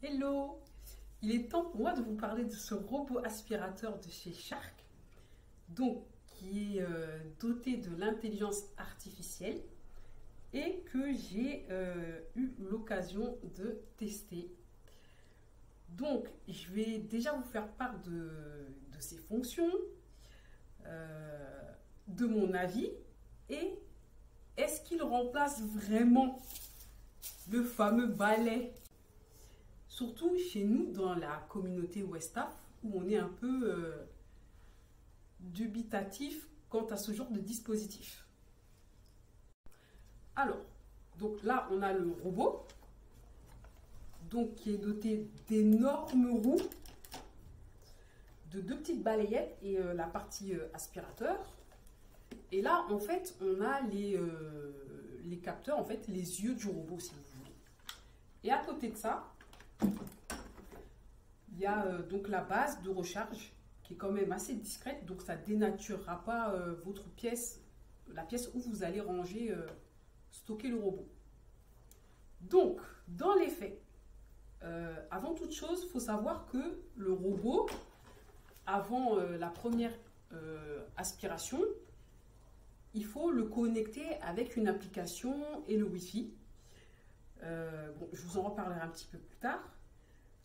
Hello! Il est temps pour moi de vous parler de ce robot aspirateur de chez Shark, donc qui est doté de l'intelligence artificielle et que j'ai eu l'occasion de tester. Donc, je vais déjà vous faire part de ses fonctions, de mon avis et est-ce qu'il remplace vraiment le fameux balai? Surtout chez nous, dans la communauté Westaf, où on est un peu dubitatif quant à ce genre de dispositif. Alors, donc là, on a le robot, donc qui est doté d'énormes roues, de deux petites balayettes et la partie aspirateur. Et là, en fait, on a les capteurs, en fait, les yeux du robot, si vous voulez. Et à côté de ça, il y a donc la base de recharge qui est quand même assez discrète, donc ça ne dénaturera pas votre pièce, la pièce où vous allez ranger, stocker le robot. Donc, dans les faits, avant toute chose, il faut savoir que le robot, avant la première aspiration, il faut le connecter avec une application et le Wi-Fi. Bon, je vous en reparlerai un petit peu plus tard,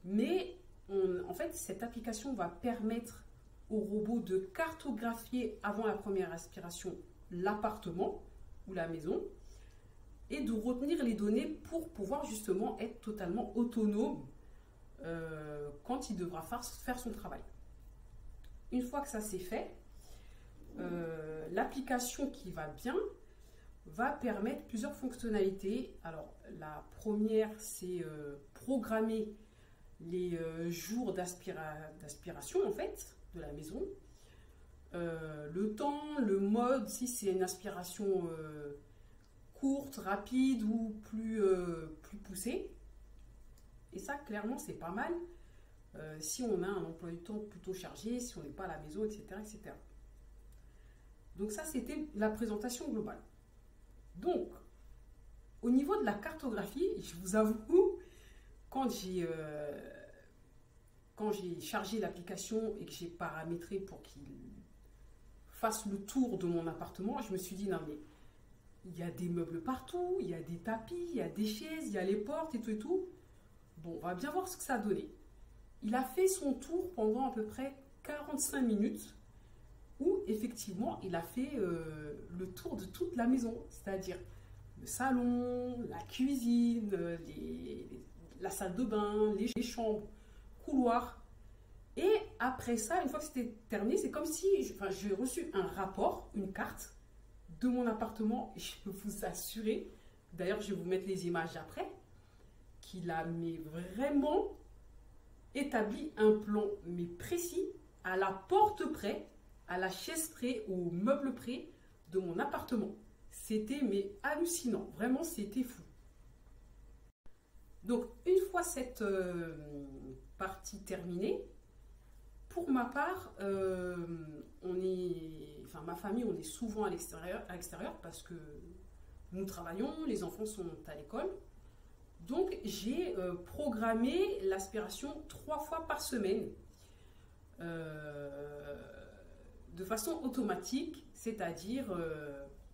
mais en fait, cette application va permettre au robot de cartographier avant la première aspiration l'appartement ou la maison et de retenir les données pour pouvoir justement être totalement autonome quand il devra faire son travail. Une fois que ça c'est fait, l'application qui va bien va permettre plusieurs fonctionnalités. Alors, la première, c'est programmer les jours d'aspiration, en fait, de la maison. Le temps, le mode, si c'est une aspiration courte, rapide ou plus poussée. Et ça, clairement, c'est pas mal si on a un emploi du temps plutôt chargé, si on n'est pas à la maison, etc., etc. Donc ça, c'était la présentation globale. Donc, au niveau de la cartographie, je vous avoue, quand j'ai chargé l'application et que j'ai paramétré pour qu'il fasse le tour de mon appartement, je me suis dit, non mais, il y a des meubles partout, il y a des tapis, il y a des chaises, il y a les portes et tout et tout. Bon, on va bien voir ce que ça a donné. Il a fait son tour pendant à peu près 45 minutes, où effectivement il a fait le tour de toute la maison, c'est-à-dire le salon, la cuisine, la salle de bain, les chambres, couloirs. Et après ça, une fois que c'était terminé, c'est comme si j'ai reçu un rapport, une carte de mon appartement. Et je peux vous assurer, d'ailleurs je vais vous mettre les images après, qu'il a vraiment établi un plan mais précis, à la porte près, à la chaise près, au meuble près de mon appartement. C'était mais hallucinant, vraiment c'était fou. Donc une fois cette partie terminée, pour ma part, ma famille, on est souvent à l'extérieur parce que nous travaillons, les enfants sont à l'école. Donc j'ai programmé l'aspiration 3 fois par semaine. De façon automatique, c'est-à-dire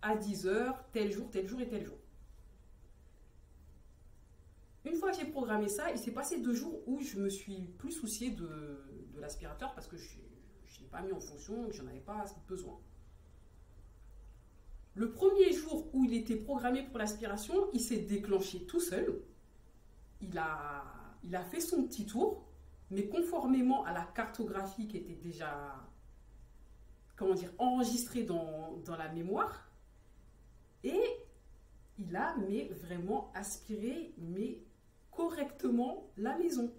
à 10 heures, tel jour et tel jour. Une fois que j'ai programmé ça, il s'est passé 2 jours où je me suis plus souciée de l'aspirateur parce que je ne l'ai pas mis en fonction, que j'en avais pas besoin. Le premier jour où il était programmé pour l'aspiration, il s'est déclenché tout seul. Il a fait son petit tour, mais conformément à la cartographie qui était déjà, comment dire, enregistrée dans la mémoire. Et il a vraiment aspiré correctement la maison.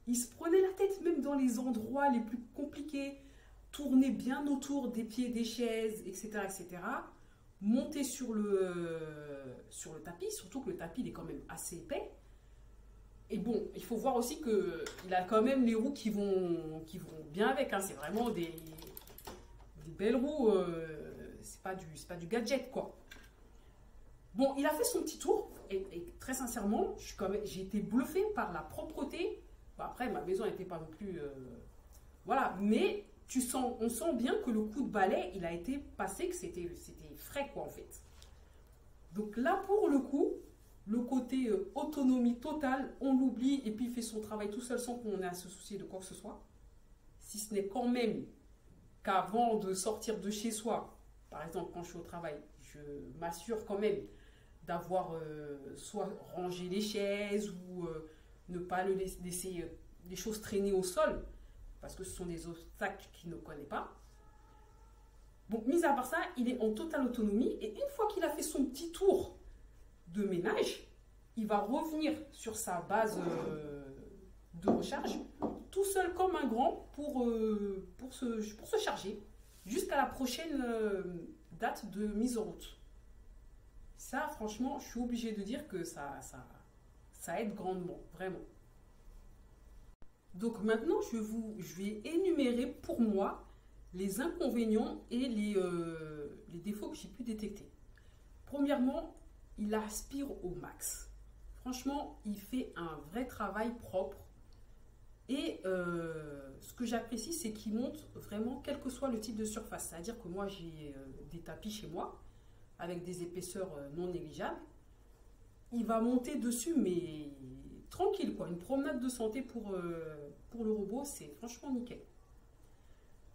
Il se prenait la tête même dans les endroits les plus compliqués, tournait bien autour des pieds des chaises, etc., etc. Monter sur le tapis, surtout que le tapis il est quand même assez épais. Et bon, il faut voir aussi qu'il a quand même les roues qui vont bien avec. Hein. C'est vraiment des belles roues. C'est pas du gadget, quoi. Bon, il a fait son petit tour. et très sincèrement, j'ai été bluffée par la propreté. Bon, après, ma maison n'était pas non plus... voilà, mais on sent bien que le coup de balai, il a été passé, que c'était frais, quoi, en fait. Donc là, pour le coup, le côté autonomie totale, on l'oublie et puis il fait son travail tout seul sans qu'on ait à se soucier de quoi que ce soit. Si ce n'est quand même qu'avant de sortir de chez soi, par exemple, quand je suis au travail, je m'assure quand même d'avoir soit rangé les chaises ou ne pas laisser les choses traîner au sol, parce que ce sont des obstacles qu'il ne connaît pas. Bon, mis à part ça, il est en totale autonomie et une fois qu'il a fait son petit tour de ménage, il va revenir sur sa base de recharge, tout seul comme un grand pour se charger jusqu'à la prochaine date de mise en route. Ça, franchement, je suis obligée de dire que ça aide grandement, vraiment. Donc maintenant, je vais énumérer pour moi les inconvénients et les défauts que j'ai pu détecter. Premièrement, il aspire au max. Franchement, il fait un vrai travail propre. Et ce que j'apprécie, c'est qu'il monte vraiment, quel que soit le type de surface. C'est-à-dire que moi, j'ai des tapis chez moi, avec des épaisseurs non négligeables. Il va monter dessus, mais tranquille, quoi. Une promenade de santé pour le robot, c'est franchement nickel.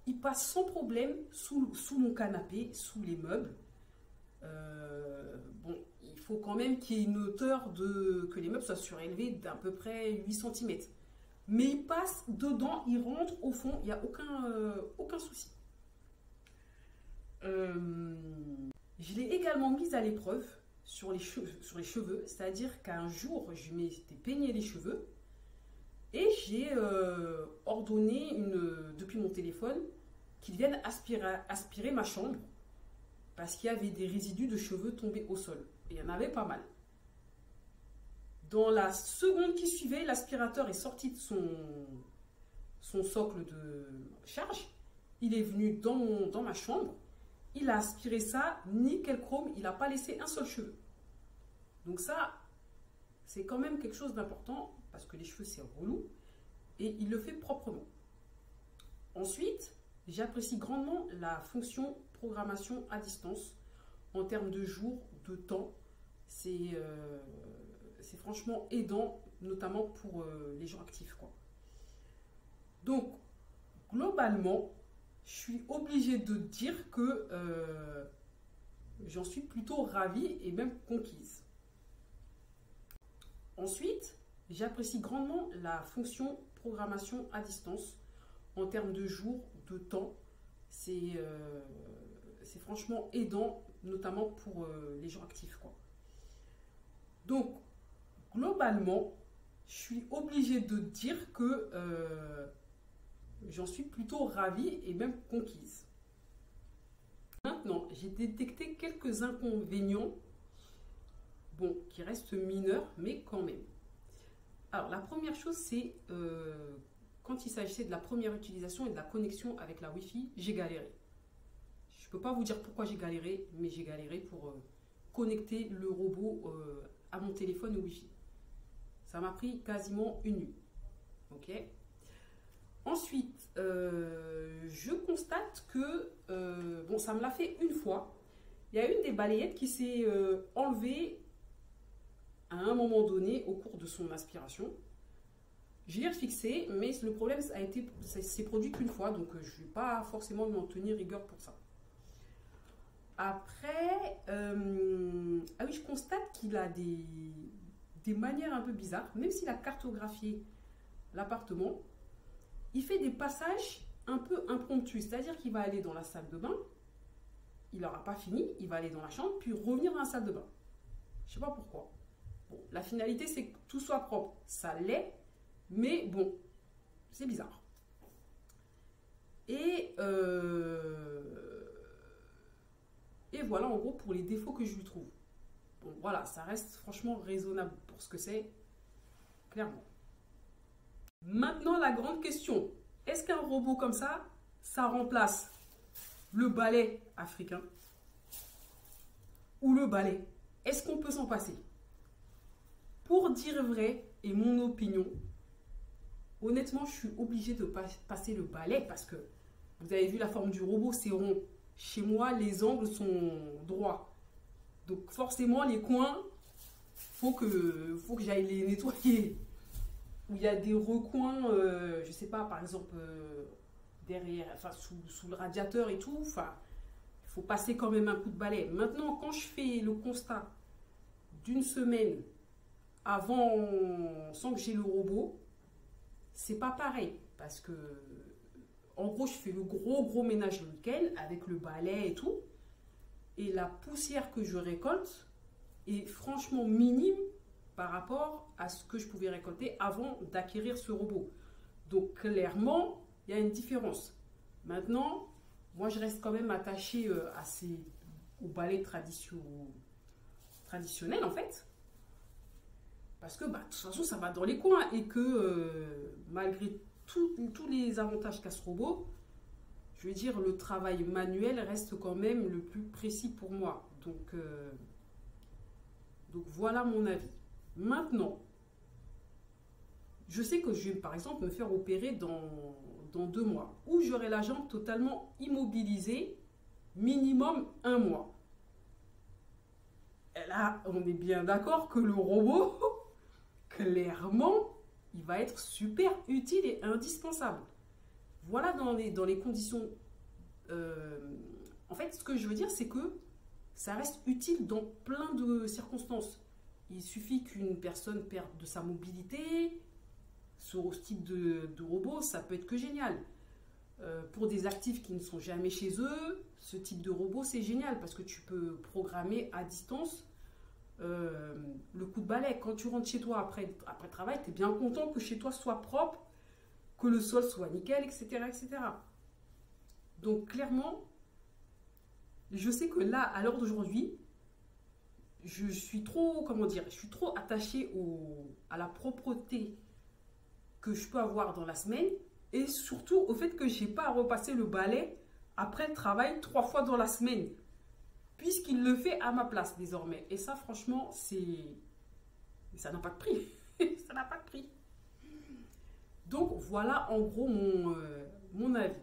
Il passe sans problème sous mon canapé, sous les meubles. Bon, il faut quand même qu'il y ait une hauteur que les meubles soient surélevés d'à peu près 8 cm. Mais il passe dedans, il rentre au fond, il n'y a aucun souci. Je l'ai également mise à l'épreuve sur les cheveux, c'est-à-dire qu'un jour, je m'étais peigné les cheveux et j'ai ordonné depuis mon téléphone qu'il vienne aspirer ma chambre parce qu'il y avait des résidus de cheveux tombés au sol. Et il y en avait pas mal. Dans la seconde qui suivait, l'aspirateur est sorti de son socle de charge. Il est venu dans ma chambre. Il a aspiré ça, nickel chrome. Il n'a pas laissé un seul cheveu. Donc ça, c'est quand même quelque chose d'important parce que les cheveux, c'est relou. Et il le fait proprement. Ensuite, j'apprécie grandement la fonction programmation à distance en termes de jours, de temps. C'est franchement aidant, notamment pour les gens actifs, quoi. Donc, globalement, je suis obligée de dire que j'en suis plutôt ravie et même conquise. Ensuite, j'apprécie grandement la fonction programmation à distance en termes de jours, de temps. C'est franchement aidant, notamment pour les gens actifs, quoi. Donc, globalement, je suis obligée de dire que j'en suis plutôt ravie et même conquise. Maintenant, j'ai détecté quelques inconvénients, bon, qui restent mineurs, mais quand même. Alors, la première chose, c'est quand il s'agissait de la première utilisation et de la connexion avec la Wi-Fi, j'ai galéré. Je ne peux pas vous dire pourquoi j'ai galéré, mais j'ai galéré pour connecter le robot à mon téléphone au Wi-Fi. Ça m'a pris quasiment une nuit. Ok. Ensuite, je constate que, bon, ça me l'a fait une fois. Il y a une des balayettes qui s'est enlevée à un moment donné au cours de son aspiration. Je l'ai refixée, mais le problème s'est produit qu'une fois, donc je ne vais pas forcément m'en tenir rigueur pour ça. Après, ah oui, je constate qu'il a des manières un peu bizarres, même s'il a cartographié l'appartement, il fait des passages un peu impromptus, c'est-à-dire qu'il va aller dans la salle de bain, il n'aura pas fini, il va aller dans la chambre, puis revenir dans la salle de bain. Je ne sais pas pourquoi. Bon, la finalité, c'est que tout soit propre. Ça l'est, mais bon, c'est bizarre. Et voilà, en gros, pour les défauts que je lui trouve. Bon, voilà, ça reste franchement raisonnable pour ce que c'est, clairement. Maintenant, la grande question. Est-ce qu'un robot comme ça remplace le balai africain ou le balai? Est-ce qu'on peut s'en passer? pour dire vrai et mon opinion, honnêtement, je suis obligée de passer le balai parce que vous avez vu la forme du robot, c'est rond. Chez moi, les angles sont droits. Donc forcément, les coins, faut que j'aille les nettoyer. Où il y a des recoins, je sais pas, par exemple, derrière, enfin sous le radiateur et tout, enfin, il faut passer quand même un coup de balai. Maintenant, quand je fais le constat d'une semaine avant, sans que j'ai le robot, c'est pas pareil. Parce que, en gros, je fais le gros ménage le week-end avec le balai et tout. Et la poussière que je récolte est franchement minime par rapport à ce que je pouvais récolter avant d'acquérir ce robot. Donc, clairement, il y a une différence. Maintenant, moi, je reste quand même attachée au balai traditionnel, en fait. Parce que, bah, de toute façon, ça va dans les coins. Et que, malgré tous les avantages qu'a ce robot, je veux dire, le travail manuel reste quand même le plus précis pour moi. Donc voilà mon avis. Maintenant, je sais que je vais par exemple me faire opérer dans 2 mois, où j'aurai la jambe totalement immobilisée, minimum 1 mois. Et là, on est bien d'accord que le robot, clairement, il va être super utile et indispensable. Voilà dans les conditions. En fait, ce que je veux dire, c'est que ça reste utile dans plein de circonstances. Il suffit qu'une personne perde de sa mobilité. Ce type de robot, ça peut être que génial. Pour des actifs qui ne sont jamais chez eux, ce type de robot, c'est génial parce que tu peux programmer à distance le coup de balai. Quand tu rentres chez toi après le travail, tu es bien content que chez toi soit propre, que le sol soit nickel, etc., etc. Donc clairement, je sais que là, à l'heure d'aujourd'hui, je suis trop, comment dire, je suis trop attachée à la propreté que je peux avoir dans la semaine et surtout au fait que je n'ai pas à repasser le balai après le travail 3 fois dans la semaine, puisqu'il le fait à ma place désormais. Et ça, franchement, ça n'a pas de prix. Ça n'a pas de prix. Donc voilà en gros mon avis.